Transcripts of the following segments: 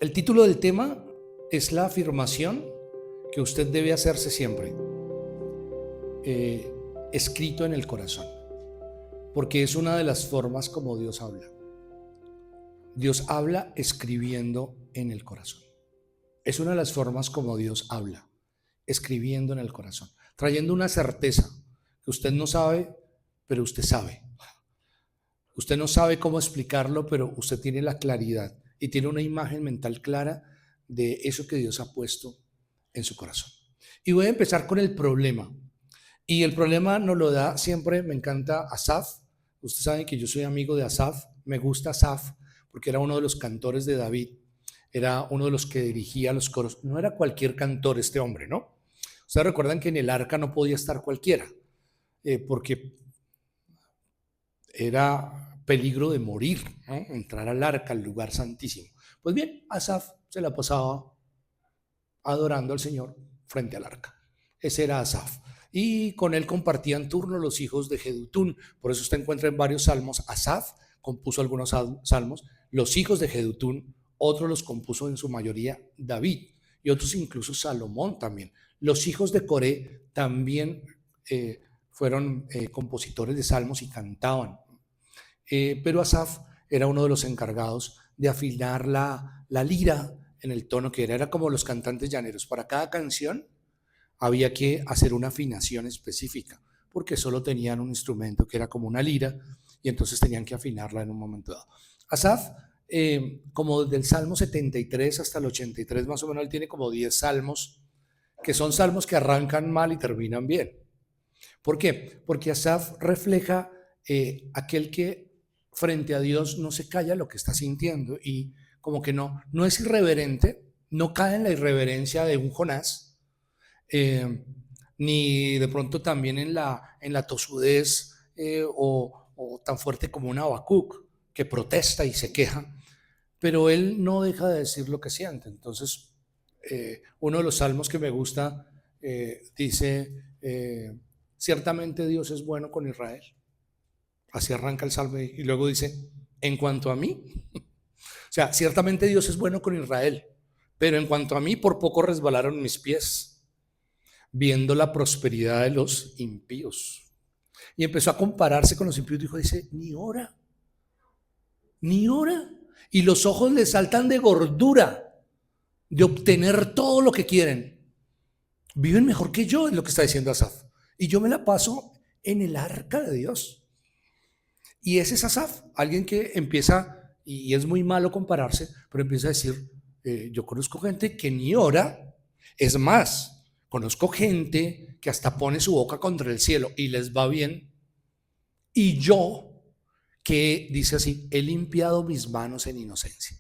El título del tema es la afirmación que usted debe hacerse siempre, escrito en el corazón, porque es una de las formas como Dios habla. Dios habla escribiendo en el corazón. Es una de las formas como Dios habla, escribiendo en el corazón, trayendo una certeza que usted no sabe, pero usted sabe. Usted no sabe cómo explicarlo, pero usted tiene la claridad y tiene una imagen mental clara de eso que Dios ha puesto en su corazón. Y voy a empezar con el problema. Y el problema nos lo da siempre, me encanta Asaf. Ustedes saben que yo soy amigo de Asaf, me gusta Asaf porque era uno de los cantores de David, era uno de los que dirigía los coros. No era cualquier cantor este hombre, ¿no? Ustedes recuerdan que en el arca no podía estar cualquiera, porque era peligro de morir, ¿no? Entrar al arca, al lugar santísimo. Pues bien, Asaf se la pasaba adorando al Señor frente al arca. Ese era Asaf. Y con él compartían turno los hijos de Jedutún. Por eso usted encuentra en varios salmos. Asaf compuso algunos salmos. Los hijos de Jedutún, otros los compuso en su mayoría David. Y otros incluso Salomón también. Los hijos de Coré también fueron compositores de salmos y cantaban. Pero Asaf era uno de los encargados de afinar la lira en el tono que era como los cantantes llaneros. Para cada canción había que hacer una afinación específica, porque solo tenían un instrumento que era como una lira, y entonces tenían que afinarla en un momento dado. Asaf, como del Salmo 73 hasta el 83 más o menos, él tiene como 10 salmos, que son salmos que arrancan mal y terminan bien. ¿Por qué? Porque Asaf refleja aquel que frente a Dios no se calla lo que está sintiendo y como que no es irreverente, no cae en la irreverencia de un Jonás, ni de pronto también en la tosudez o tan fuerte como un Habacuc que protesta y se queja, pero él no deja de decir lo que siente. Entonces, uno de los salmos que me gusta dice, ciertamente Dios es bueno con Israel. Así arranca el salmo y luego dice, en cuanto a mí, o sea, ciertamente Dios es bueno con Israel, pero en cuanto a mí, por poco resbalaron mis pies, viendo la prosperidad de los impíos. Y empezó a compararse con los impíos, dice, ni hora. Y los ojos le saltan de gordura, de obtener todo lo que quieren. Viven mejor que yo, es lo que está diciendo Asaf. Y yo me la paso en el arca de Dios. Y ese es Asaf, alguien que empieza, y es muy malo compararse, pero empieza a decir, yo conozco gente que ni ora, es más, conozco gente que hasta pone su boca contra el cielo y les va bien, y yo, que dice así, he limpiado mis manos en inocencia.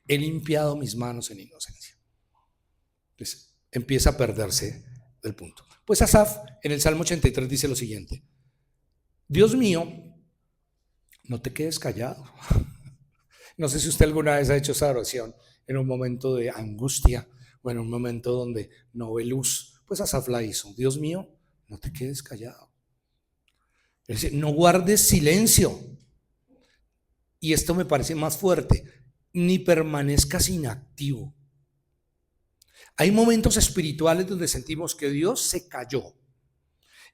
He limpiado mis manos en inocencia. Entonces empieza a perderse del punto. Pues Asaf en el Salmo 83 dice lo siguiente: Dios mío, no te quedes callado. No sé si usted alguna vez ha hecho esa oración en un momento de angustia o en un momento donde no ve luz. Pues Asaf la hizo. Dios mío, no te quedes callado. Es decir, no guardes silencio. Y esto me parece más fuerte. Ni permanezcas inactivo. Hay momentos espirituales donde sentimos que Dios se calló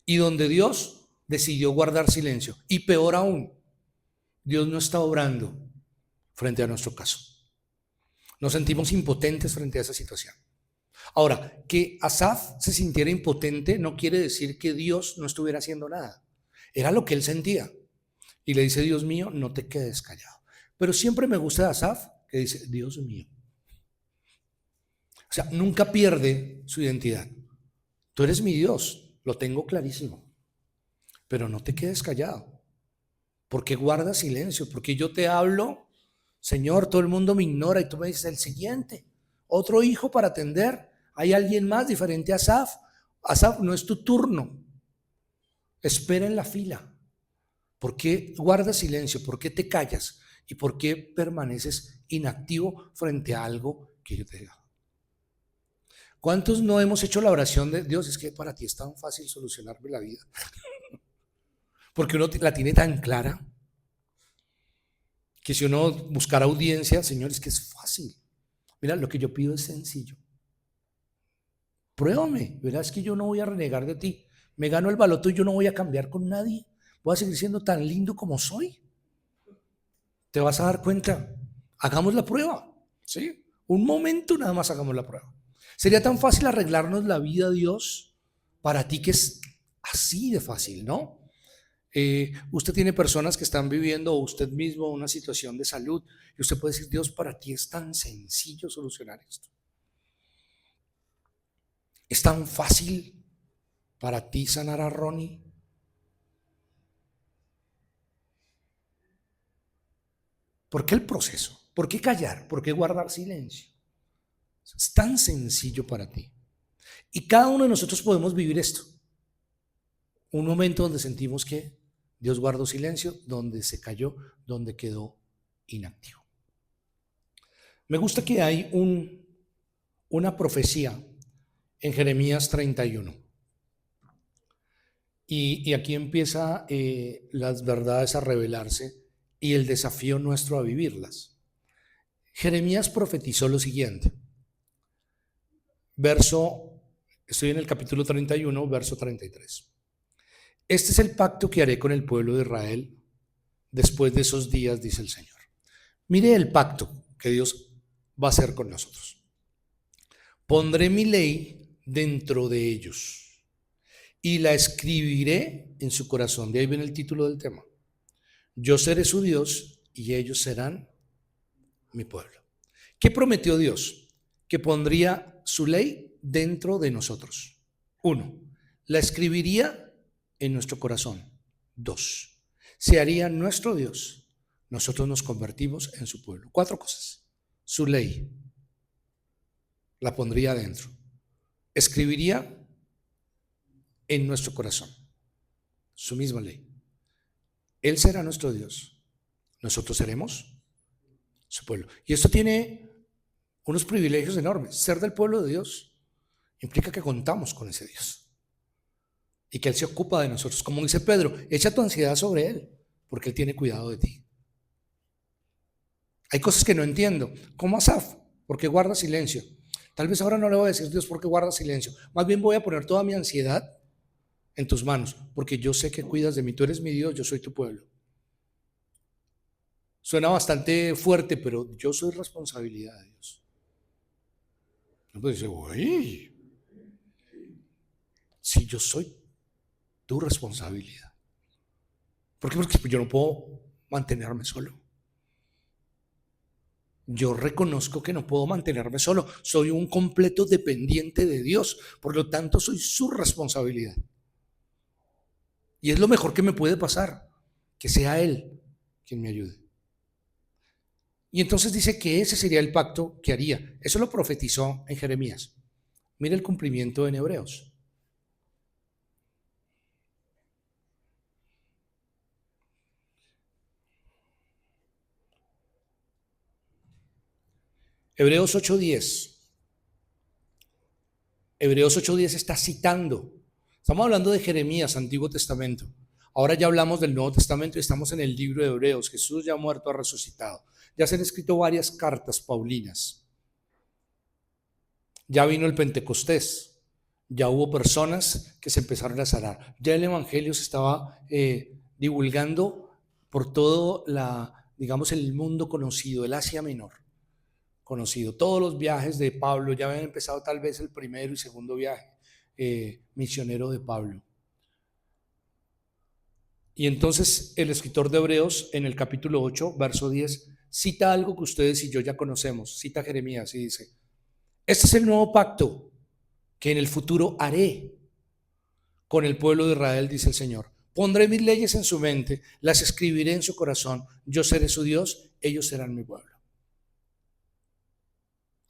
y donde Dios decidió guardar silencio. Y peor aún, Dios no está obrando frente a nuestro caso. Nos sentimos impotentes frente a esa situación. Ahora, que Asaf se sintiera impotente no quiere decir que Dios no estuviera haciendo nada. Era lo que él sentía. Y le dice, Dios mío, no te quedes callado. Pero siempre me gusta de Asaf que dice, Dios mío. O sea, nunca pierde su identidad. Tú eres mi Dios, lo tengo clarísimo. Pero no te quedes callado. Porque guardas silencio, porque yo te hablo, Señor, todo el mundo me ignora y tú me dices el siguiente, otro hijo para atender, hay alguien más diferente a Asaf. Asaf, no es tu turno, espera en la fila. ¿Por qué guardas silencio? ¿Por qué te callas? ¿Y por qué permaneces inactivo frente a algo que yo te diga? ¿Cuántos no hemos hecho la oración de Dios? Es que para ti es tan fácil solucionarme la vida. Porque uno la tiene tan clara. Que si uno buscara audiencia, señores, que es fácil. Mira, lo que yo pido es sencillo. Pruébame, verás que yo no voy a renegar de ti. Me gano el baloto y yo no voy a cambiar con nadie. Voy a seguir siendo tan lindo como soy. Te vas a dar cuenta. Hagamos la prueba, ¿sí? Un momento nada más hagamos la prueba. Sería tan fácil arreglarnos la vida, Dios, para ti que es así de fácil, ¿no? Usted tiene personas que están viviendo, o usted mismo, una situación de salud, y usted puede decir, Dios, para ti es tan sencillo solucionar esto. Es tan fácil para ti sanar a Ronnie. ¿Por qué el proceso? ¿Por qué callar? ¿Por qué guardar silencio? Es tan sencillo para ti. Y cada uno de nosotros podemos vivir esto. Un momento donde sentimos que Dios guardó silencio, donde se cayó, donde quedó inactivo. Me gusta que hay una profecía en Jeremías 31. Y aquí empieza las verdades a revelarse y el desafío nuestro a vivirlas. Jeremías profetizó lo siguiente. Estoy en el capítulo 31, verso 33. Este es el pacto que haré con el pueblo de Israel después de esos días, dice el Señor. Mire el pacto que Dios va a hacer con nosotros. Pondré mi ley dentro de ellos y la escribiré en su corazón. De ahí viene el título del tema. Yo seré su Dios y ellos serán mi pueblo. ¿Qué prometió Dios? Que pondría su ley dentro de nosotros. 1. La escribiría en nuestro corazón. 2. Se haría nuestro Dios. Nosotros nos convertimos en su pueblo. 4 cosas. Su ley la pondría adentro. Escribiría en nuestro corazón su misma ley. Él será nuestro Dios. Nosotros seremos su pueblo. Y esto tiene unos privilegios enormes. Ser del pueblo de Dios implica que contamos con ese Dios y que Él se ocupa de nosotros. Como dice Pedro, echa tu ansiedad sobre Él porque Él tiene cuidado de ti. Hay cosas que no entiendo. Como Asaf, ¿por qué guarda silencio? Tal vez ahora no le voy a decir, Dios, ¿por qué guarda silencio? Más bien voy a poner toda mi ansiedad en tus manos, porque yo sé que cuidas de mí. Tú eres mi Dios, yo soy tu pueblo. Suena bastante fuerte, pero yo soy responsabilidad de Dios. No puede decir, uy, si yo soy tu responsabilidad. ¿Por qué? Porque yo no puedo mantenerme solo. Yo reconozco que no puedo mantenerme solo. Soy un completo dependiente de Dios. Por lo tanto, soy su responsabilidad. Y es lo mejor que me puede pasar, que sea Él quien me ayude. Y entonces dice que ese sería el pacto que haría. Eso lo profetizó en Jeremías. Mira el cumplimiento en Hebreos. Hebreos 8:10. Hebreos 8:10 está citando. Estamos hablando de Jeremías, Antiguo Testamento. Ahora ya hablamos del Nuevo Testamento y estamos en el libro de Hebreos. Jesús ya ha muerto, ha resucitado. Ya se han escrito varias cartas paulinas. Ya vino el Pentecostés. Ya hubo personas que se empezaron a sanar. Ya el Evangelio se estaba divulgando por todo digamos, el mundo conocido, el Asia Menor conocido. Todos los viajes de Pablo, ya habían empezado tal vez el primero y segundo viaje misionero de Pablo. Y entonces el escritor de Hebreos en el capítulo 8, verso 10, cita algo que ustedes y yo ya conocemos, cita Jeremías y dice, este es el nuevo pacto que en el futuro haré con el pueblo de Israel, dice el Señor. Pondré mis leyes en su mente, las escribiré en su corazón, yo seré su Dios, ellos serán mi pueblo.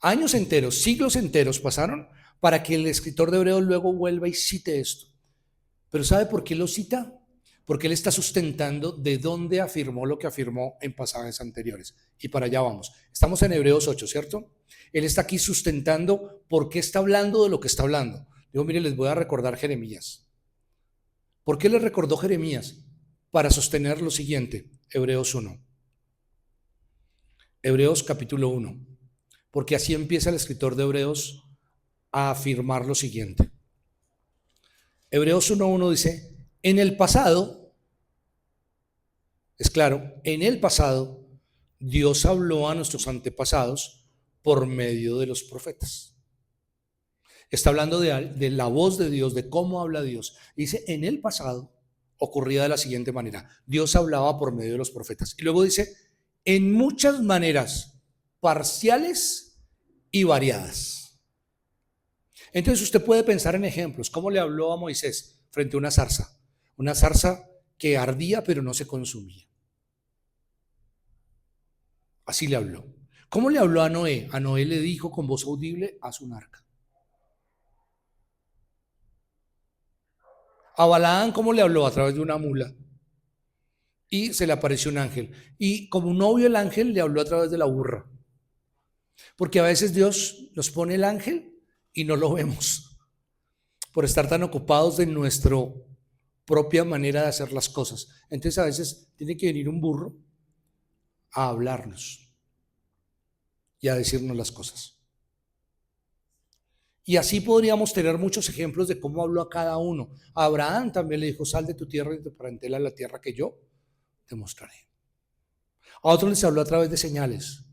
Años enteros, siglos enteros pasaron para que el escritor de Hebreos luego vuelva y cite esto. Pero ¿sabe por qué lo cita? Porque él está sustentando de dónde afirmó lo que afirmó en pasajes anteriores. Y para allá vamos. Estamos en Hebreos 8, ¿cierto? Él está aquí sustentando por qué está hablando de lo que está hablando. Digo, mire, les voy a recordar Jeremías. ¿Por qué le recordó Jeremías? Para sostener lo siguiente, Hebreos 1. Hebreos capítulo 1, porque así empieza el escritor de Hebreos a afirmar lo siguiente. Hebreos 1:1 dice, en el pasado, es claro, en el pasado Dios habló a nuestros antepasados por medio de los profetas. Está hablando de la voz de Dios, de cómo habla Dios. Dice, en el pasado ocurría de la siguiente manera. Dios hablaba por medio de los profetas. Y luego dice, en muchas maneras parciales y variadas. Entonces usted puede pensar en ejemplos. ¿Cómo le habló a Moisés frente a una zarza? Una zarza que ardía pero no se consumía. Así le habló. ¿Cómo le habló a Noé? A Noé le dijo con voz audible, haz un arca. A Balaán, ¿cómo le habló? A través de una mula. Y se le apareció un ángel. Y como no vio el ángel, le habló a través de la burra. Porque a veces Dios nos pone el ángel y no lo vemos. Por estar tan ocupados de nuestra propia manera de hacer las cosas. Entonces a veces tiene que venir un burro a hablarnos y a decirnos las cosas. Y así podríamos tener muchos ejemplos de cómo habló a cada uno. A Abraham también le dijo, sal de tu tierra y de tu parentela a la tierra que yo te mostraré. A otros les habló a través de señales.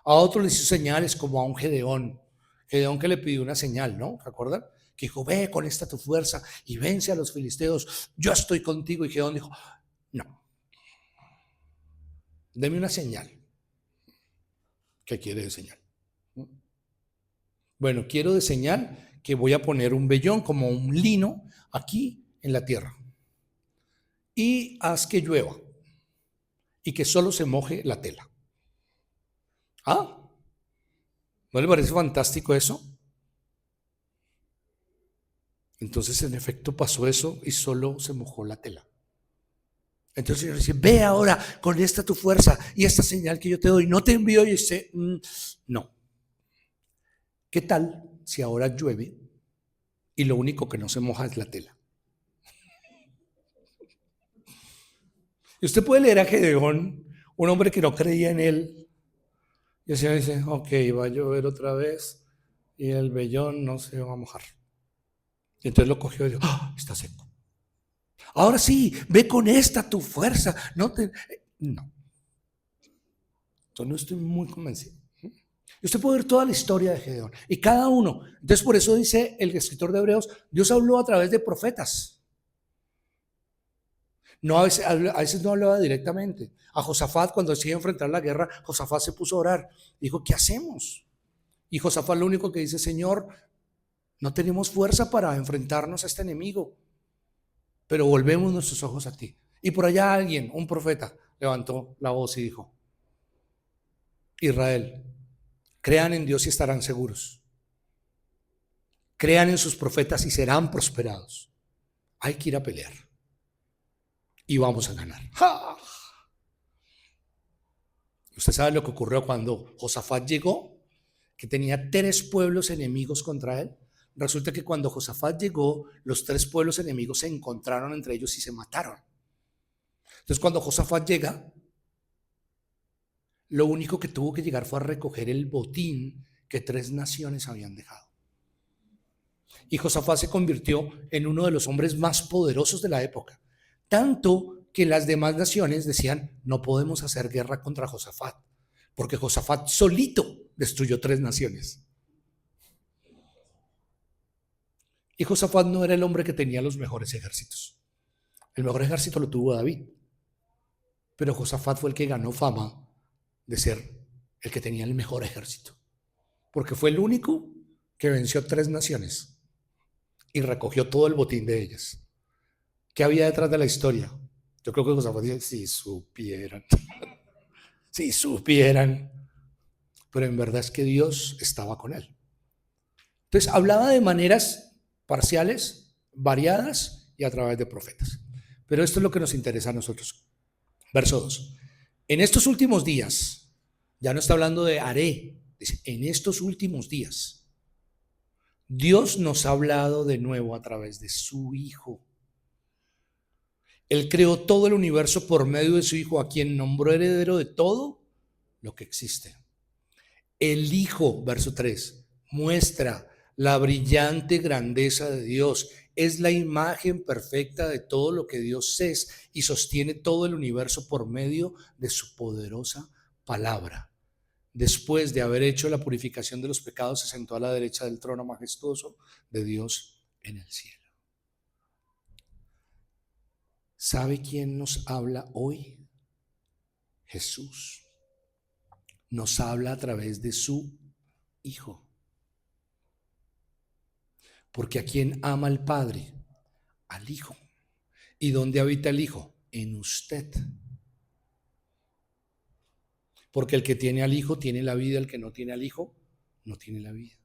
A otros les hizo señales como a un Gedeón. Gedeón que le pidió una señal, ¿no? ¿Se acuerdan? Que dijo, ve con esta tu fuerza y vence a los filisteos. Yo estoy contigo. Y Gedeón dijo, no. Deme una señal. ¿Qué quiere de señal? Bueno, quiero de señal que voy a poner un vellón como un lino aquí en la tierra. Y haz que llueva y que solo se moje la tela. ¿Ah? ¿No le parece fantástico eso? Entonces, en efecto, pasó eso y solo se mojó la tela. Entonces el Señor dice, ve ahora con esta tu fuerza y esta señal que yo te doy. No te envío y dice, no. ¿Qué tal si ahora llueve y lo único que no se moja es la tela? Y usted puede leer a Gedeón, un hombre que no creía en él. Y el Señor dice, ok, va a llover otra vez y el vellón no se va a mojar. Y entonces lo cogió y dijo, está seco. Ahora sí, ve con esta tu fuerza. No. Yo no estoy muy convencido. Y usted puede ver toda la historia de Gedeón y cada uno. Entonces por eso dice el escritor de Hebreos, Dios habló a través de profetas. No, a veces no hablaba directamente. A Josafat, cuando se iba a enfrentar la guerra, Josafat se puso a orar. Dijo, ¿qué hacemos? Y Josafat lo único que dice, Señor, no tenemos fuerza para enfrentarnos a este enemigo, pero volvemos nuestros ojos a ti. Y por allá alguien, un profeta, levantó la voz y dijo, Israel, crean en Dios y estarán seguros. Crean en sus profetas y serán prosperados. Hay que ir a pelear. Y vamos a ganar. ¡Ja! Usted sabe lo que ocurrió cuando Josafat llegó, que tenía 3 pueblos enemigos contra él. Resulta que cuando Josafat llegó, los 3 pueblos enemigos se encontraron entre ellos y se mataron. Entonces cuando Josafat llega, lo único que tuvo que llegar fue a recoger el botín que 3 naciones habían dejado. Y Josafat se convirtió en uno de los hombres más poderosos de la época. Tanto que las demás naciones decían, no podemos hacer guerra contra Josafat, porque Josafat solito destruyó 3 naciones. Y Josafat no era el hombre que tenía los mejores ejércitos. El mejor ejército lo tuvo David. Pero Josafat fue el que ganó fama de ser el que tenía el mejor ejército. Porque fue el único que venció 3 naciones y recogió todo el botín de ellas. ¿Qué había detrás de la historia? Yo creo que Josafat dice, si supieran, si supieran. Pero en verdad es que Dios estaba con él. Entonces hablaba de maneras parciales, variadas y a través de profetas. Pero esto es lo que nos interesa a nosotros. Verso 2. En estos últimos días, ya no está hablando de haré, dice, en estos últimos días, Dios nos ha hablado de nuevo a través de su Hijo. Él creó todo el universo por medio de su Hijo, a quien nombró heredero de todo lo que existe. El Hijo, verso 3, muestra la brillante grandeza de Dios. Es la imagen perfecta de todo lo que Dios es y sostiene todo el universo por medio de su poderosa palabra. Después de haber hecho la purificación de los pecados, se sentó a la derecha del trono majestuoso de Dios en el cielo. ¿Sabe quién nos habla hoy? Jesús. Nos habla a través de su Hijo. Porque ¿a quién ama el Padre? Al Hijo. ¿Y dónde habita el Hijo? En usted. Porque el que tiene al Hijo tiene la vida, el que no tiene al Hijo no tiene la vida.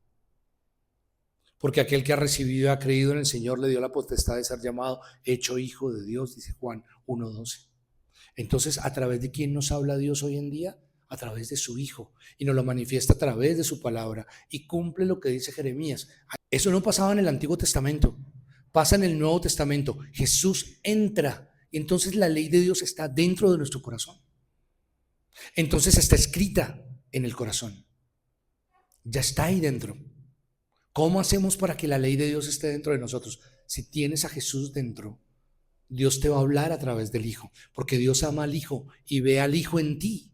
Porque aquel que ha recibido y ha creído en el Señor le dio la potestad de ser llamado, hecho hijo de Dios, dice Juan 1:12. Entonces, ¿a través de quién nos habla Dios hoy en día? A través de su Hijo, y nos lo manifiesta a través de su palabra, y cumple lo que dice Jeremías. Eso no pasaba en el Antiguo Testamento, pasa en el Nuevo Testamento. Jesús entra, y entonces la ley de Dios está dentro de nuestro corazón. Entonces está escrita en el corazón, ya está ahí dentro. ¿Cómo hacemos para que la ley de Dios esté dentro de nosotros? Si tienes a Jesús dentro, Dios te va a hablar a través del Hijo, porque Dios ama al Hijo y ve al Hijo en ti.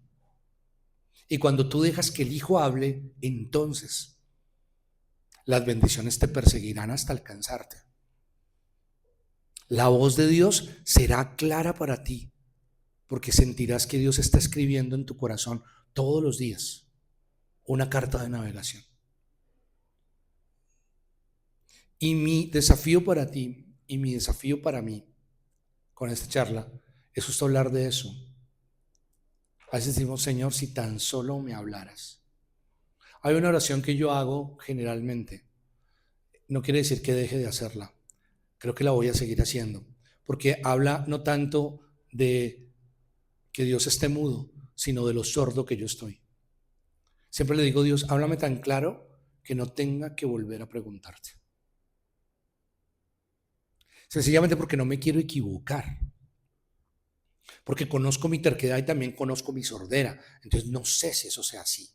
Y cuando tú dejas que el Hijo hable, entonces las bendiciones te perseguirán hasta alcanzarte. La voz de Dios será clara para ti, porque sentirás que Dios está escribiendo en tu corazón todos los días una carta de navegación. Y mi desafío para ti y mi desafío para mí con esta charla es justo hablar de eso. A veces decimos, Señor, si tan solo me hablaras. Hay una oración que yo hago generalmente. No quiere decir que deje de hacerla. Creo que la voy a seguir haciendo, porque habla no tanto de que Dios esté mudo, sino de lo sordo que yo estoy. Siempre le digo, Dios, háblame tan claro que no tenga que volver a preguntarte. Sencillamente porque no me quiero equivocar, porque conozco mi terquedad y también conozco mi sordera. Entonces no sé si eso sea así.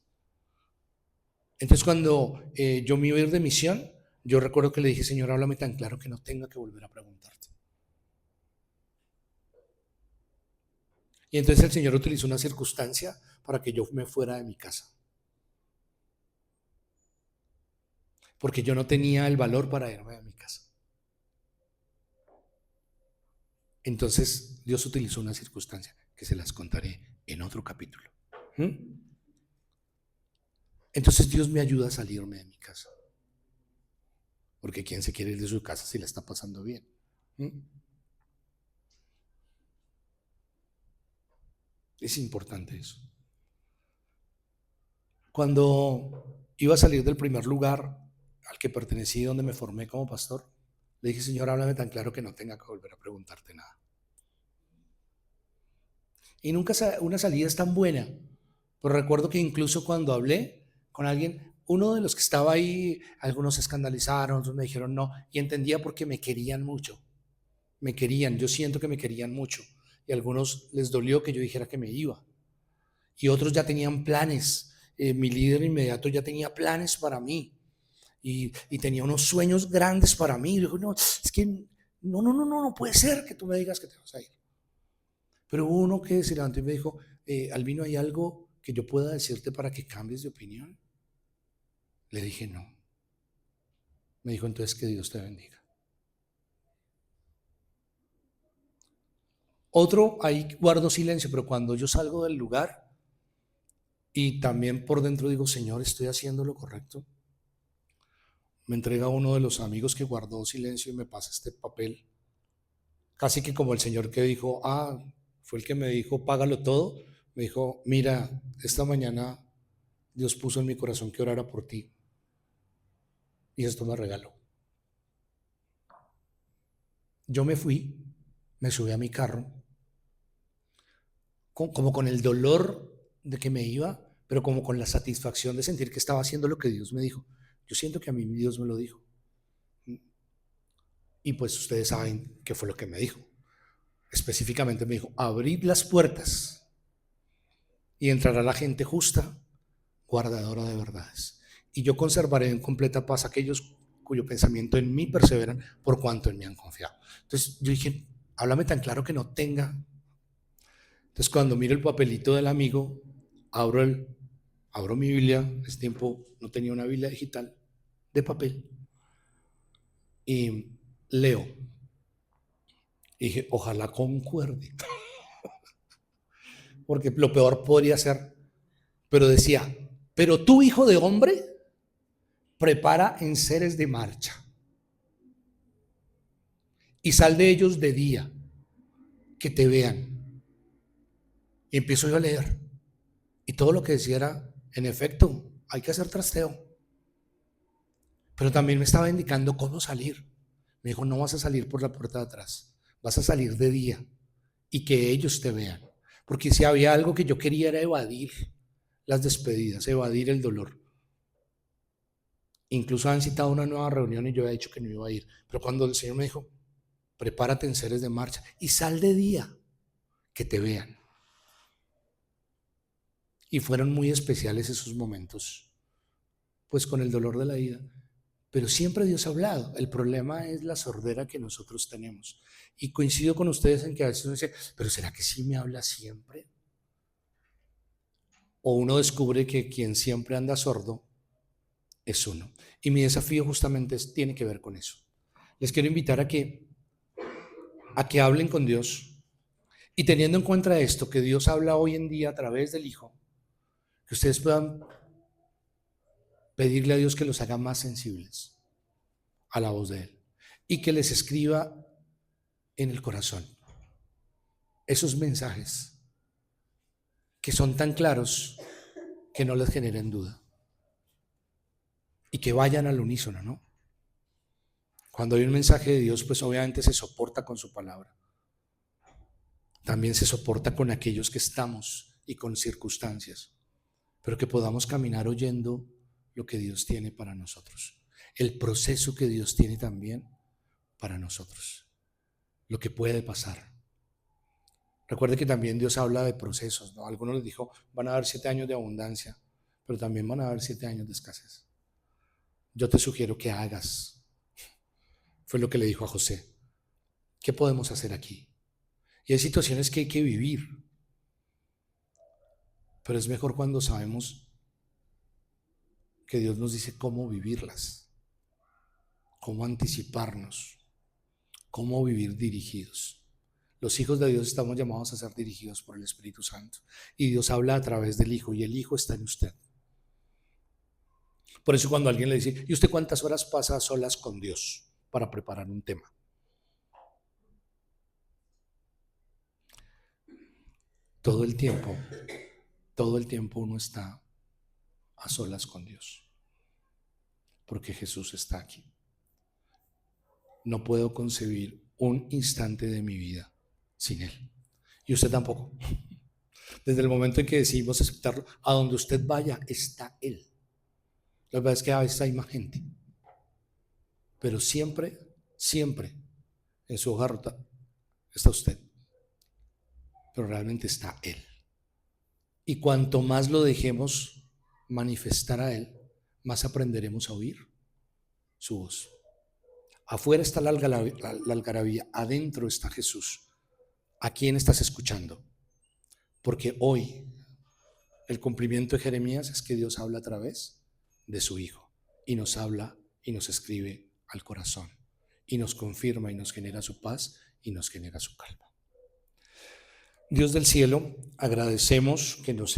Entonces cuando yo me iba a ir de misión, yo recuerdo que le dije, Señor, háblame tan claro que no tenga que volver a preguntarte. Y entonces el Señor utilizó una circunstancia para que yo me fuera de mi casa, porque yo no tenía el valor para irme de mi casa. Entonces Dios utilizó una circunstancia que se las contaré en otro capítulo. Entonces Dios me ayuda a salirme de mi casa, porque ¿quién se quiere ir de su casa si la está pasando bien? Es importante eso. Cuando iba a salir del primer lugar al que pertenecí, donde me formé como pastor, le dije, Señor, háblame tan claro que no tenga que volver a preguntarte nada. Y nunca una salida es tan buena. Pero recuerdo que incluso cuando hablé con alguien, uno de los que estaba ahí, algunos se escandalizaron, otros me dijeron no, y entendía porque me querían mucho. Me querían, yo siento que me querían mucho. Y a algunos les dolió que yo dijera que me iba. Y otros ya tenían planes. Mi líder inmediato ya tenía planes para mí. Y tenía unos sueños grandes para mí. Y dijo, no, es que no puede ser que tú me digas que te vas a ir. Pero hubo uno que se levantó y me dijo, Albino, ¿hay algo que yo pueda decirte para que cambies de opinión? Le dije, no. Me dijo, entonces que Dios te bendiga. Otro, ahí guardo silencio, pero cuando yo salgo del lugar y también por dentro digo, Señor, estoy haciendo lo correcto, me entrega uno de los amigos que guardó silencio y me pasa este papel, casi que como el Señor que dijo, fue el que me dijo, págalo todo. Me dijo, mira, esta mañana Dios puso en mi corazón que orara por ti y esto me regaló. Yo me fui, me subí a mi carro, como con el dolor de que me iba, pero como con la satisfacción de sentir que estaba haciendo lo que Dios me dijo. Yo siento que a mí Dios me lo dijo. Y pues ustedes saben qué fue lo que me dijo. Específicamente me dijo, abrid las puertas y entrará la gente justa, guardadora de verdades. Y yo conservaré en completa paz aquellos cuyo pensamiento en mí perseveran, por cuanto en mí han confiado. Entonces yo dije, háblame tan claro que no tenga. Entonces cuando miro el papelito del amigo, abro mi Biblia. En ese tiempo no tenía una Biblia digital, de papel, y leo. Y dije, ojalá concuerde, porque lo peor podría ser. Pero decía, pero tú, hijo de hombre, prepara enseres de marcha y sal de ellos de día, que te vean. Y empiezo yo a leer, y todo lo que decía era, en efecto, hay que hacer trasteo. Pero también me estaba indicando cómo salir. Me dijo, no vas a salir por la puerta de atrás, vas a salir de día y que ellos te vean. Porque si había algo que yo quería era evadir las despedidas, evadir el dolor. Incluso han citado una nueva reunión y yo había dicho que no iba a ir. Pero cuando el Señor me dijo, prepárate en seres de marcha y sal de día, que te vean. Y fueron muy especiales esos momentos, pues con el dolor de la ida. Pero siempre Dios ha hablado. El problema es la sordera que nosotros tenemos. Y coincido con ustedes en que a veces uno dice, pero ¿será que sí me habla siempre? O uno descubre que quien siempre anda sordo es uno. Y mi desafío justamente tiene que ver con eso. Les quiero invitar a que hablen con Dios. Y teniendo en cuenta esto, que Dios habla hoy en día a través del Hijo, que ustedes puedan pedirle a Dios que los haga más sensibles a la voz de Él y que les escriba en el corazón esos mensajes que son tan claros que no les generen duda y que vayan al unísono, ¿no? Cuando hay un mensaje de Dios, pues obviamente se soporta con su palabra. También se soporta con aquellos que estamos y con circunstancias, pero que podamos caminar oyendo lo que Dios tiene para nosotros, el proceso que Dios tiene también para nosotros, lo que puede pasar. Recuerde que también Dios habla de procesos, ¿no? Algunos les dijo, van a haber 7 años de abundancia, pero también van a haber 7 años de escasez. Yo te sugiero que hagas. Fue lo que le dijo a José. ¿Qué podemos hacer aquí? Y hay situaciones que hay que vivir, pero es mejor cuando sabemos que Dios nos dice cómo vivirlas, cómo anticiparnos, cómo vivir dirigidos. Los hijos de Dios estamos llamados a ser dirigidos por el Espíritu Santo. Y Dios habla a través del Hijo, y el Hijo está en usted. Por eso cuando alguien le dice, ¿y usted cuántas horas pasa a solas con Dios para preparar un tema? Todo el tiempo uno está a solas con Dios, porque Jesús está aquí. No puedo concebir un instante de mi vida sin Él. Y usted tampoco. Desde el momento en que decidimos aceptarlo, a donde usted vaya, está Él. La verdad es que a veces hay más gente, pero siempre en su hoja rota está usted, pero realmente está Él. Y cuanto más lo dejemos manifestar a Él, más aprenderemos a oír su voz. Afuera está la algarabía, adentro está Jesús. ¿A quién estás escuchando? Porque hoy el cumplimiento de Jeremías es que Dios habla a través de su Hijo y nos habla y nos escribe al corazón y nos confirma y nos genera su paz y nos genera su calma. Dios del cielo, agradecemos que nos